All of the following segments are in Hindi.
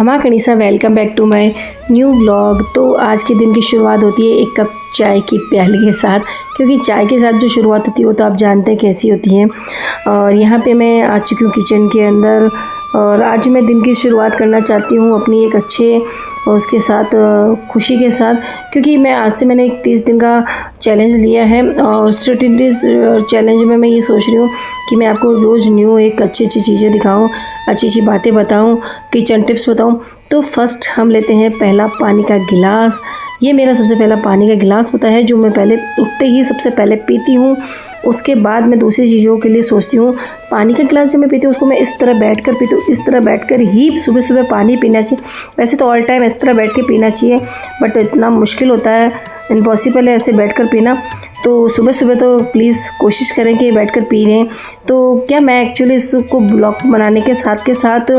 हमा कनीसा welcome back to my new vlog. तो आज के दिन की शुरुआत होती है एक कप चाय की प्याली के साथ, क्योंकि चाय के साथ जो शुरुआत होती है वो तो आप जानते हैं कैसी होती है। और यहाँ पे मैं आ चुकी हूँ किचन के अंदर और आज मैं दिन की शुरुआत करना चाहती हूँ अपनी एक अच्छे और उसके साथ खुशी के साथ, क्योंकि मैंने एक 30 दिन का चैलेंज लिया है और उस 30 डेज़ चैलेंज में मैं ये सोच रही हूँ कि मैं आपको रोज़ न्यू एक अच्छी चीज़ें दिखाऊं, अच्छी बातें बताऊं, किचन टिप्स बताऊं। तो फर्स्ट हम लेते हैं पहला पानी का गिलास। ये मेरा सबसे पहला पानी का गिलास होता है जो मैं पहले उठते ही सबसे पहले पीती हूँ। उसके बाद मैं दूसरी चीज़ों के लिए सोचती हूँ। पानी का गिलास जब मैं पीती हूँ उसको मैं इस तरह बैठकर पीती हूँ, इस तरह बैठकर ही सुबह सुबह पानी पीना चाहिए। वैसे तो ऑल टाइम इस तरह बैठ के पीना चाहिए, बट इतना मुश्किल होता है, इम्पॉसिबल है ऐसे बैठकर पीना। तो सुबह सुबह तो प्लीज़ कोशिश करें कि बैठकर पी लें। तो क्या मैं एक्चुअली इसको ब्लॉग बनाने के साथ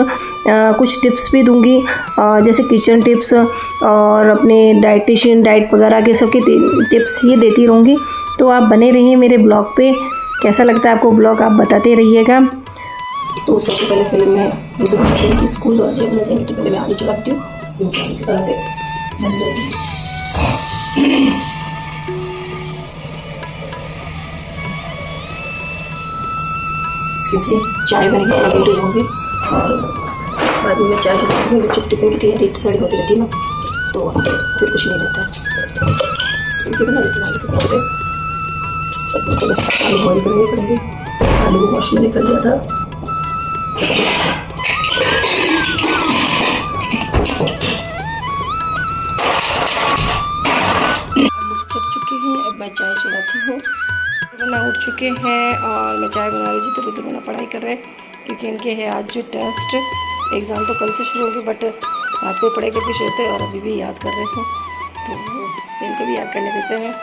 कुछ टिप्स भी दूंगी, जैसे किचन टिप्स और अपने डाइट वगैरह के सबके टिप्स ये देती रहूँगी। तो आप बने रहिए मेरे ब्लॉग पे। कैसा लगता है आपको ब्लॉग आप बताते रहिएगा। तो सबसे पहले मैं बच्चे की स्कूल और बन जाएंगे तो पहले मैं आलू चलाती हूँ, बन जाएगी। क्योंकि चाय बनेगी तो लेट हो जाऊँगी और बाद में मैं चाय चलाती हूँ। बच्चों टिफिन की तैयारी साड़ी होती रहती है ना, तो फिर कुछ नहीं रहता है। क्योंकि बना देती हूँ आलू बॉइल करने पड़ेंगे। आलू को वॉश मैंने कर दिया था। चढ़ चुके हैं, अब मैं चाय चढ़ाती हूँ। बना उठ चुके हैं और मैं चाय बना रही हूँ। तो रुद्र बना पढ़ाई कर रहे हैं क्योंकि इनके है आज जो टेस्ट। एग्ज़ाम तो कल से शुरू होगी, बट रात को पढ़ाई करके सोते हैं और अभी भी याद कर रहे हैं, तो इनको भी याद करने देते हैं।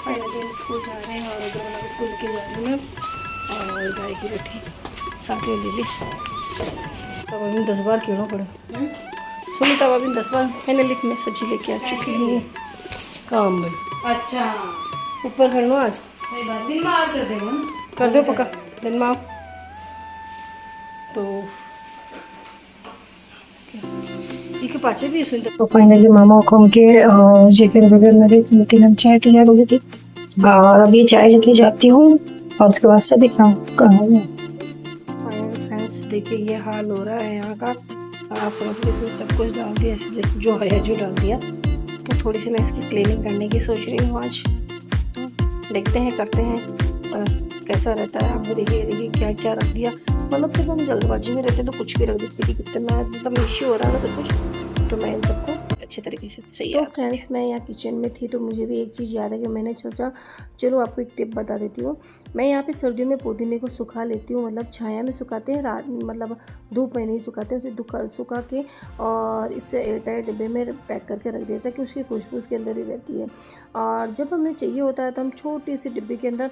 फाइनली स्कूल जा रहे हैं और उधर बना के स्कूल लेके जा रही हूँ मैं। और गाय की रोटी साथ में ले ली। तब अभी 10 बार क्यों पड़े सुनी, तब अभी 10 बार फाइनली मैं सब्जी लेके आ चुकी हूँ काम में। अच्छा ऊपर कर लो आज, दिन में और कर देगा ना, कर दो पक्का दिन में आओ। तो पाचे भी सुन। तो फाइनली मामा को उनके जेकर वगैरह मेरे 3 चाय तैयार हो गई थी और अभी चाय लेके जाती हूँ और उसके बाद से दिखाऊँ फाइनल फ्रेंड्स। देखिए ये हाल हो रहा है यहाँ का। आप समझते इसमें सब कुछ डाल दिया ऐसे जैसे जो है जो डाल दिया। तो थोड़ी सी मैं इसकी क्लीनिंग करने की सोच रही हूँ आज। तो देखते हैं करते हैं कैसा रहता है। आप देखिए क्या क्या रख दिया। मतलब जब हम जल्दबाजी में रहते हैं तो कुछ भी रख देते हैं, कितना मतलब इश्यू हो रहा है ना सब कुछ। तो मैं इन सबको अच्छे तरीके से सही है। तो फ्रेंड्स मैं यहाँ किचन में थी तो मुझे भी एक चीज़ याद है कि मैंने सोचा चलो आपको एक टिप बता देती हूँ। मैं यहाँ पे सर्दियों में पुदीने को सुखा लेती हूँ, मतलब छाया में सुखाते हैं, रात मतलब धूप में नहीं सुखाते, उसे सुखा के और इससे एयरटाइट डिब्बे में पैक करके रख देता है कि उसकी खुशबू उसके अंदर ही रहती है। और जब हमें चाहिए होता है तो हम छोटी सी डिब्बी के अंदर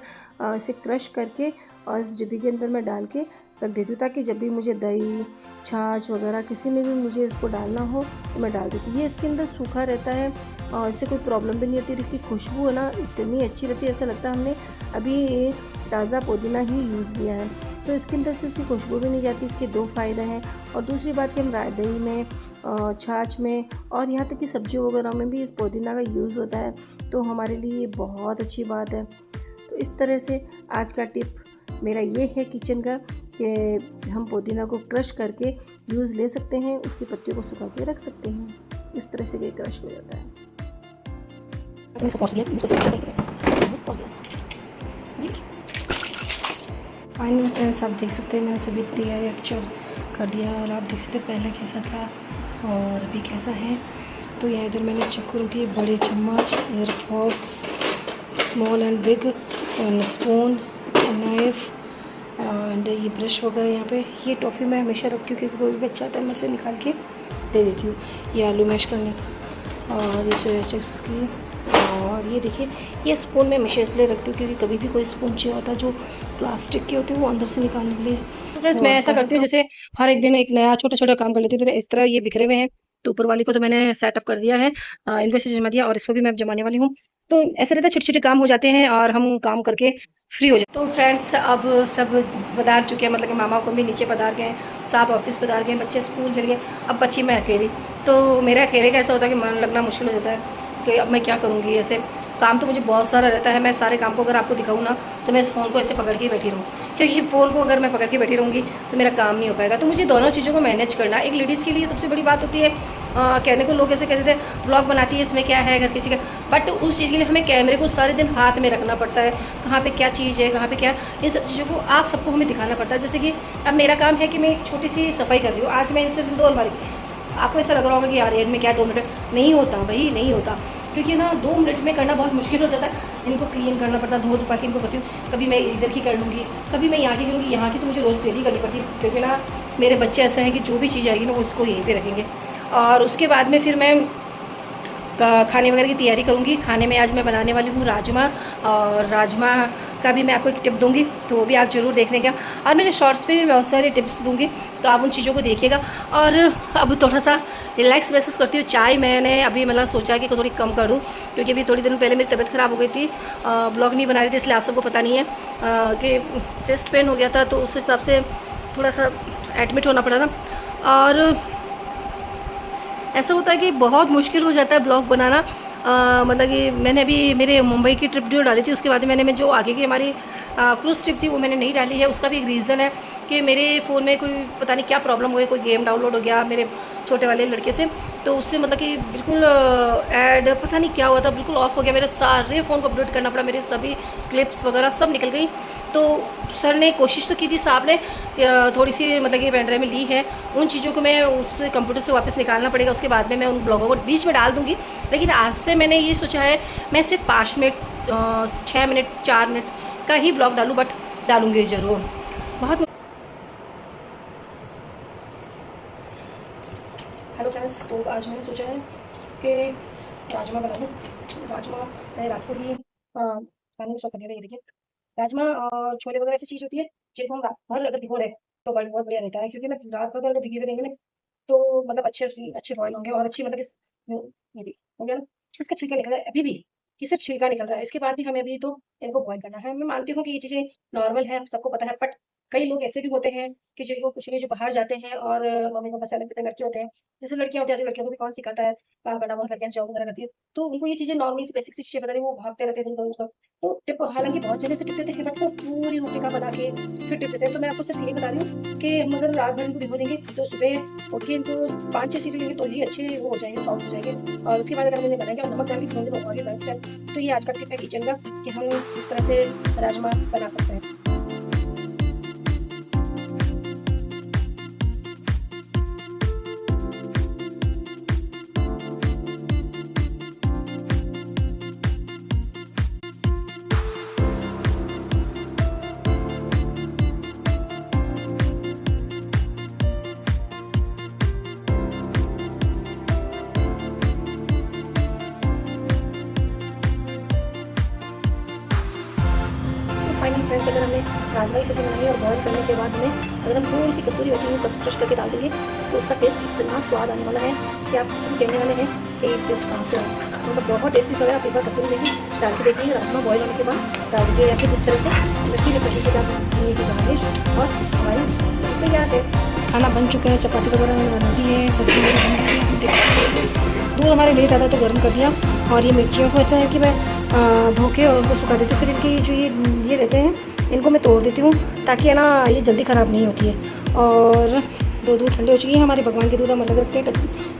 इसे क्रश करके और इस डिब्बी के अंदर मैं डाल के रख देती हूँ, ताकि जब भी मुझे दही छाछ वगैरह किसी में भी मुझे इसको डालना हो तो मैं डाल देती हूँ। ये इसके अंदर सूखा रहता है और इससे कोई प्रॉब्लम भी नहीं होती। इसकी खुशबू है ना इतनी अच्छी रहती है, ऐसा लगता है हमने अभी ताज़ा पुदीना ही यूज़ लिया है। तो इसके अंदर से इसकी खुशबू भी नहीं जाती। इसके 2 फ़ायदे हैं। और दूसरी बात कि हम दही में छाछ में और यहाँ तक कि सब्जियों वगैरह में भी इस पुदीना का यूज़ होता है, तो हमारे लिए ये बहुत अच्छी बात है। तो इस तरह से आज का टिप मेरा ये है किचन का कि हम पुदीना को क्रश करके यूज़ ले सकते हैं, उसकी पत्तियों को सुखा के रख सकते हैं। इस तरह से ये क्रश हो जाता है। फाइनल फ्रेंड्स आप देख सकते हैं मैंने सभी तैयारी अक्षर कर दिया और आप देख सकते हैं पहले कैसा था और अभी कैसा है। तो यहाँ इधर मैंने चाकू रख दिए, बड़े चम्मच, इधर fork, small and big, spoon, knife and ये ब्रश वगैरह। यहाँ पे ये टॉफ़ी मैं हमेशा रखती हूँ क्योंकि कोई भी बच्चा आता है मैं उसे निकाल के दे देती हूँ। ये आलू मैश करने का और ये सोया चिक्स की। और ये देखिए, ये स्पून मैं हमेशा इसलिए रखती हूँ क्योंकि कभी भी कोई स्पून चाहिए होता है जो प्लास्टिक के होते हैं वो अंदर से निकालने के लिए। फ्रेंड्स मैं ऐसा करती हूँ जैसे हर एक दिन एक नया छोटा छोटा काम कर लेती हूँ। तो इस तरह ये बिखरे हुए हैं, तो ऊपर वाली को तो मैंने सेटअप कर दिया है, इनको से जमा दिया, और इसको भी मैं जमाने वाली हूँ। तो ऐसा रहता है छोटे छोटे काम हो जाते हैं और हम काम करके फ्री हो जाते। तो फ्रेंड्स अब सब पधार चुके हैं, मतलब कि मामा को भी नीचे पधार गए, साहब ऑफिस पधार गए, बच्चे स्कूल चले गए, अब बच्ची मैं अकेली। तो मेरा अकेले का ऐसा होता है कि मन लगना मुश्किल हो जाता है कि अब मैं क्या करूँगी। ऐसे काम तो मुझे बहुत सारा रहता है, मैं सारे काम को अगर आपको दिखाऊँ ना तो मैं इस फ़ोन को ऐसे पकड़ के बैठी रहूँ, क्योंकि फ़ोन को अगर मैं पकड़ के बैठी रहूँगी तो मेरा काम नहीं हो पाएगा। तो मुझे दोनों चीज़ों को मैनेज करना एक लेडीज़ के लिए सबसे बड़ी बात होती है। कहने को लोग ऐसे कहते थे ब्लॉग बनाती है इसमें क्या है घर किसी का, बट उस चीज़ के लिए हमें कैमरे को सारे दिन हाथ में रखना पड़ता है, कहाँ पे क्या चीज़ है, कहाँ पे क्या, ये सब चीज़ों को आप सबको हमें दिखाना पड़ता है। जैसे कि अब मेरा काम है कि मैं एक छोटी सी सफाई कर रही हूँ, आज मैं इससे 2 अलमारी, आपको ऐसा लग रहा होगा कि यार इनमें क्या 2 मिनट, नहीं होता भाई, नहीं होता, क्योंकि ना 2 मिनट में करना बहुत मुश्किल हो जाता है। इनको क्लीन करना पड़ता है, धो धुपा के इनको करती हूँ, कभी मैं इधर की कर लूँगी, कभी मैं यहाँ की करूँगी, यहाँ की तो मुझे रोज़ डेली करनी पड़ती है, क्योंकि ना मेरे बच्चे ऐसे हैं कि जो भी चीज़ आएगी ना वो उसको यहीं पे रखेंगे। और उसके बाद में फिर मैं खाने वगैरह की तैयारी करूँगी। खाने में आज मैं बनाने वाली हूँ राजमा, और राजमा का भी मैं आपको एक टिप दूँगी, तो वो भी आप ज़रूर देखने का, और मेरे शॉर्ट्स पे भी मैं बहुत सारे टिप्स दूँगी, तो आप उन चीज़ों को देखिएगा। और अब थोड़ा सा रिलैक्स महसूस करती हूँ। चाय मैंने अभी मतलब सोचा कि थोड़ी कम कर दूँ, क्योंकि अभी थोड़ी दिन पहले मेरी तबीयत ख़राब हो गई थी, ब्लॉग नहीं बना रही थी, इसलिए आप सबको पता नहीं है कि चेस्ट पेन हो गया था, तो उस हिसाब से थोड़ा सा एडमिट होना पड़ा था। और ऐसा होता है कि बहुत मुश्किल हो जाता है ब्लॉग बनाना। मतलब कि मैंने अभी मेरे मुंबई की ट्रिप जो डाली थी, उसके बाद मैंने जो आगे की हमारी क्रूज़ ट्रिप थी वो मैंने नहीं डाली है। उसका भी एक रीज़न है कि मेरे फ़ोन में कोई पता नहीं क्या प्रॉब्लम हो गई, कोई गेम डाउनलोड हो गया मेरे छोटे वाले लड़के से, तो उससे मतलब कि बिल्कुल ऐड पता नहीं क्या हुआ था, बिल्कुल ऑफ हो गया, मेरे सारे फ़ोन को अपडेट करना पड़ा, मेरे सभी क्लिप्स वगैरह सब निकल गई। तो सर ने कोशिश तो की थी, साहब ने थोड़ी सी मतलब कि पेन ड्राइव में ली है, उन चीज़ों को मैं उस कंप्यूटर से वापस निकालना पड़ेगा, उसके बाद में मैं उन ब्लॉगों को बीच में डाल दूँगी। लेकिन आज से मैंने ये सोचा है मैं सिर्फ 5 मिनट 6 मिनट 4 मिनट का ही ब्लॉग डालूँ, बट डालूँगी ज़रूर। बहुत हेलो फ्रेंड्स, तो आज मैंने सोचा है कि राजमा बना लूँ। राजमा मैंने रात को ही पानी में सोख कर दिया था। ये देखिए, राजमा और छोले वगैरह ऐसी चीज़ होती है जिनको हम रात भर अगर भिगो दें तो बहुत बहुत बढ़िया रहता है, क्योंकि ना रात भर अगर भिगे हुए रहेंगे ना तो मतलब अच्छे बॉयल होंगे, और अच्छी मतलब ये देखिए हो गया ना, इसका छिलका निकल रहा है अभी भी, ये सिर्फ छिलका निकल रहा है, इसके बाद भी हमें अभी तो इनको बॉयल करना है। मैं मानती हूँ कि ये चीज़ें नॉर्मल है, सबको पता है, बट कई लोग ऐसे भी होते हैं कि जिनको कुछ नहीं, जो बाहर जाते हैं और मम्मी पापा से अलग लड़के होते हैं, जैसे लड़कियां होती हैं, आजकल लड़कियों को भी कौन सिखाता है काम करना, बहुत लड़कियां जॉब वगैरह करती है, तो उनको ये चीज़ें नॉर्मल सी बेसिक सी चीज़ें पता नहीं, वो भागते रहते हैं इधर उधर। तो टिप हालांकि बहुत जगह से टिप देते हैं, बट वो पूरी रोटी का बना के फिर टिप देते हैं। तो मैं आपको सिर्फ यही बता रही हूँ कि हम अगर रात भर इनको भिगो देंगे तो सुबह उठ के इनको 5-6 सीटी लेंगे तो ही अच्छे वो हो जाएंगे, सॉफ्ट हो जाएंगे, और उसके बाद अगर हम इन्हें बनाएंगे और नमक डाल के भून देंगे, और भी बेस्ट है। तो ये आज का टिप है किचन का कि हम इस तरह से राजमा बना सकते हैं। फाइनली फ्रेंड्स, अगर हमने राजमा की सब्जी बनाई और बॉयल करने के बाद हमें अगर हम थोड़ी सी कसूरी मेथी को क्रश करके डाल देंगे तो उसका टेस्ट इतना स्वाद आने वाला है कि आप कहने वाले हैं कि टेस्ट कहाँ से है, मतलब बहुत टेस्टी लग रहा है। आप एक बार कसूरी मेथी डाल के देखिए, राजमा बॉयल होने के बाद डाल दीजिए, या फिर इस तरह से मिट्टी में कशी के डाल की गार्निश, और हमारी तैयार है। खाना बन चुका है, चपाती वगैरह मैंने बना दी है, सब्जी मेरी बन गई है। दूध हमारे लेट आता है तो गर्म कर दिया, और ये मिर्चियों को ऐसा है कि मैं धो के और उनको सुखा देती हूँ, फिर इनकी जो ये रहते हैं इनको मैं तोड़ देती हूँ ताकि है ना ये जल्दी ख़राब नहीं होती है। और दूध ठंडे हो चुकी हैं हमारे, भगवान के दूध हम अलग रखते हैं,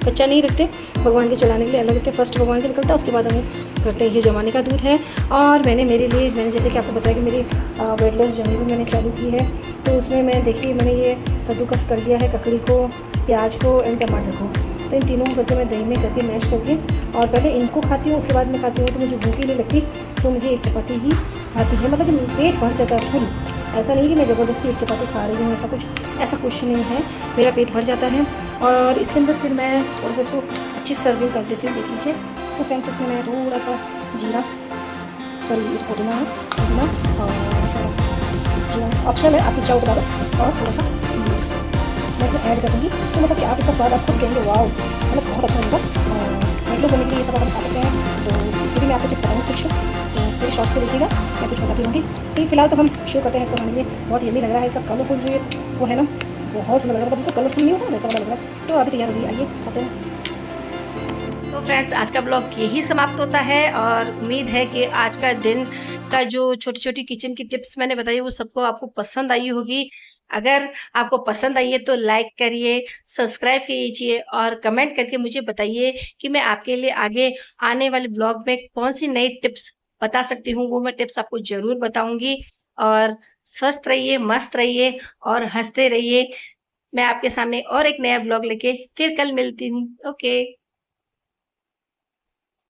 कच्चा नहीं रखते, भगवान के चलाने के लिए अलग रखते हैं। फर्स्ट भगवान के निकलता है, उसके बाद हमें करते हैं, ये जमाने का दूध है। और मैंने मेरे लिए, मैंने जैसे कि आपको बताया कि मेरी वेट लॉस जर्नी भी मैंने चालू की है, तो उसमें मैं देखिए मैंने ये कद्दूकस कर लिया है, ककड़ी को, प्याज को एंड टमाटर को, तो इन तीनों को करके मैं दही में करके मैश करके और पहले इनको खाती हूँ, उसके बाद मैं खाती हूँ। तो मुझे भूख ही नहीं लगती, तो मुझे एक चपाती ही आती है, मतलब कि पेट भर जाता है फुल, ऐसा नहीं कि मैं ज़बरदस्ती एक चपाती खा रही हूँ, ऐसा कुछ नहीं है। मेरा पेट भर जाता है। और इसके अंदर फिर मैं थोड़ा सा इसको अच्छी सर्विंग कर देती हूँ, देख लीजिए। तो फ्रेंड्स इसमें मैं थोड़ा सा जीरा, सॉरी पुदीना है, पुदीना और थोड़ा सा जीरा ऑप्शनल है, आप चाहो तो डालो। और थोड़ा सा मैं इसमें ऐड करूँगी, तो मतलब कि आप इसका स्वाद आप खुद कहेंगे वाओ, मतलब बहुत अच्छा लगेगा। वेट लॉस करने के लिए ये सब आप खा सकते हैं। तो इसलिए मैं आपको टिप्स बताऊँगी कुछ, तो पूरे शॉर्ट्स पे देखिएगा, मैं कुछ बताती रहूँगी। तो फिलहाल तो हम शो करते हैं इसको खाने के लिए। बहुत यम्मी लग रहा है, इसका कलरफुल जो वो है ना, बहुत सुंदर लग रहा है, मतलब कलरफुल नहीं होता वैसा वाला लग रहा है। तो अभी तैयार हो जाइए, आइए खाते हैं। तो फ्रेंड्स, आज का ब्लॉग यही समाप्त होता है और उम्मीद है कि आज का दिन का जो छोटी-छोटी किचन की टिप्स मैंने बताई वो सबको आपको पसंद आई होगी। अगर आपको पसंद आई है तो लाइक करिए, सब्सक्राइब कीजिए और कमेंट करके मुझे बताइए कि मैं आपके लिए आगे आने वाले ब्लॉग में कौन-सी नई टिप्स बता सकती हूँ, वो मैं टिप्स आपको ज़रूर बताऊँगी। और स्वस्थ रहिए, मस्त रहिए और हँसते रहिए। मैं आपके सामने और एक नया ब्लॉग लेके फिर कल मिलती हूँ। ओके।